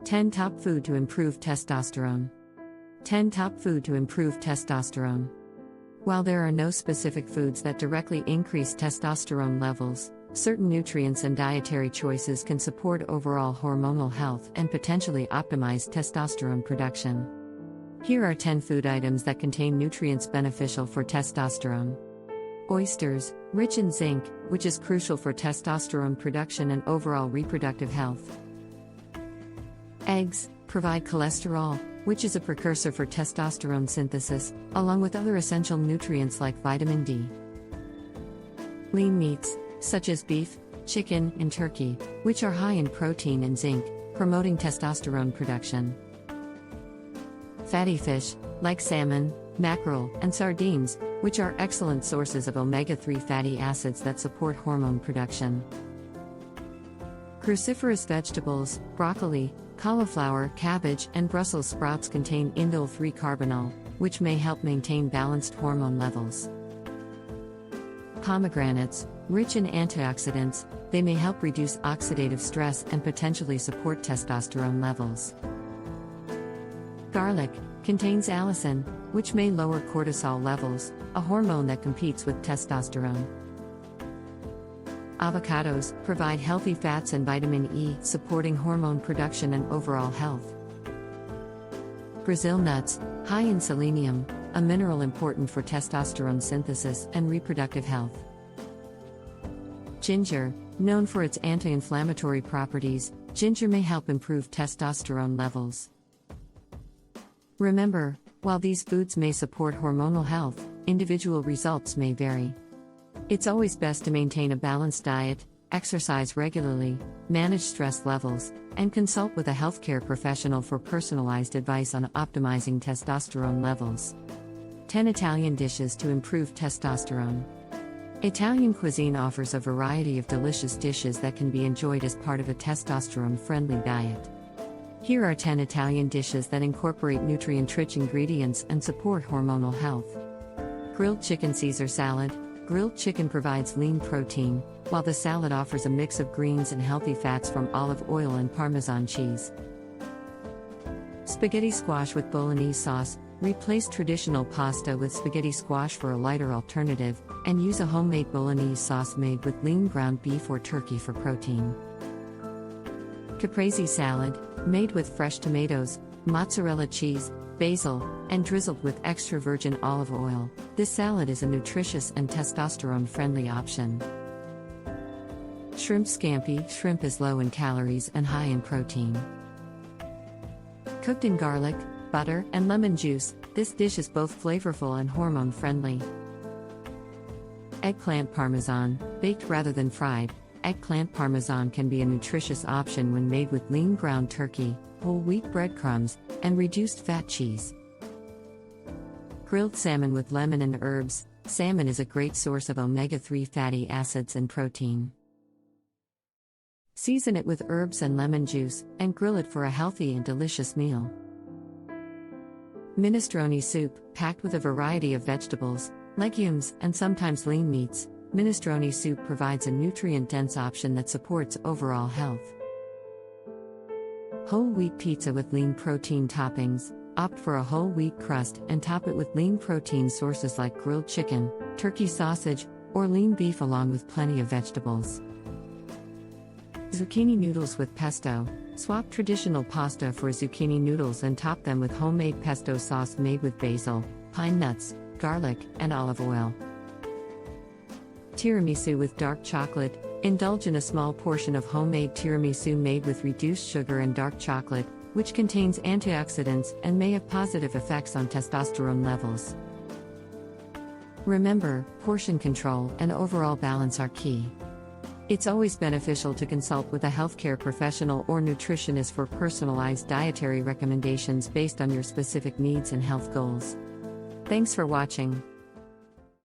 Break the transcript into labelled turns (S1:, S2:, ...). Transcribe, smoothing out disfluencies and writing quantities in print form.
S1: 10 Top Food to Improve Testosterone. 10 Top Food to Improve Testosterone. While there are no specific foods that directly increase testosterone levels, certain nutrients and dietary choices can support overall hormonal health and potentially optimize testosterone production. Here are 10 food items that contain nutrients beneficial for testosterone. Oysters, rich in zinc, which is crucial for testosterone production and overall reproductive health. Eggs provide cholesterol, which is a precursor for testosterone synthesis, along with other essential nutrients like vitamin D. Lean meats, such as beef, chicken, and turkey, which are high in protein and zinc, promoting testosterone production. Fatty fish, like salmon, mackerel, and sardines, which are excellent sources of omega-3 fatty acids that support hormone production. Cruciferous vegetables, broccoli, cauliflower, cabbage, and Brussels sprouts contain indole-3 carbonyl, which may help maintain balanced hormone levels. Pomegranates, rich in antioxidants, they may help reduce oxidative stress and potentially support testosterone levels. Garlic contains allicin, which may lower cortisol levels, a hormone that competes with testosterone. Avocados provide healthy fats and vitamin E, supporting hormone production and overall health. Brazil nuts, high in selenium, a mineral important for testosterone synthesis and reproductive health. Ginger, known for its anti-inflammatory properties, ginger may help improve testosterone levels. Remember, while these foods may support hormonal health, individual results may vary. It's always best to maintain a balanced diet, exercise regularly, manage stress levels, and consult with a healthcare professional for personalized advice on optimizing testosterone levels. 10 Italian dishes to improve testosterone. Italian cuisine offers a variety of delicious dishes that can be enjoyed as part of a testosterone-friendly diet. Here are 10 Italian dishes that incorporate nutrient-rich ingredients and support hormonal health. Grilled chicken Caesar salad. Grilled chicken provides lean protein, while the salad offers a mix of greens and healthy fats from olive oil and Parmesan cheese. Spaghetti squash with Bolognese sauce. Replace traditional pasta with spaghetti squash for a lighter alternative, and use a homemade Bolognese sauce made with lean ground beef or turkey for protein. Caprese salad, made with fresh tomatoes, mozzarella cheese, basil, and drizzled with extra virgin olive oil. This salad is a nutritious and testosterone-friendly option. Shrimp scampi. Shrimp is low in calories and high in protein. Cooked in garlic, butter, and lemon juice, this dish is both flavorful and hormone-friendly. Eggplant parmesan, baked rather than fried. Eggplant parmesan can be a nutritious option when made with lean ground turkey, whole wheat breadcrumbs, and reduced fat cheese. Grilled salmon with lemon and herbs. Salmon is a great source of omega-3 fatty acids and protein. Season it with herbs and lemon juice, and grill it for a healthy and delicious meal. Minestrone soup, packed with a variety of vegetables, legumes, and sometimes lean meats. Minestrone soup provides a nutrient-dense option that supports overall health. Whole wheat pizza with lean protein toppings. Opt for a whole wheat crust and top it with lean protein sources like grilled chicken, turkey sausage, or lean beef along with plenty of vegetables. Zucchini noodles with pesto. Swap traditional pasta for zucchini noodles and top them with homemade pesto sauce made with basil, pine nuts, garlic, and olive oil. Tiramisu with dark chocolate. Indulge in a small portion of homemade tiramisu made with reduced sugar and dark chocolate, which contains antioxidants and may have positive effects on testosterone levels. Remember, portion control and overall balance are key. It's always beneficial to consult with a healthcare professional or nutritionist for personalized dietary recommendations based on your specific needs and health goals. Thanks for watching.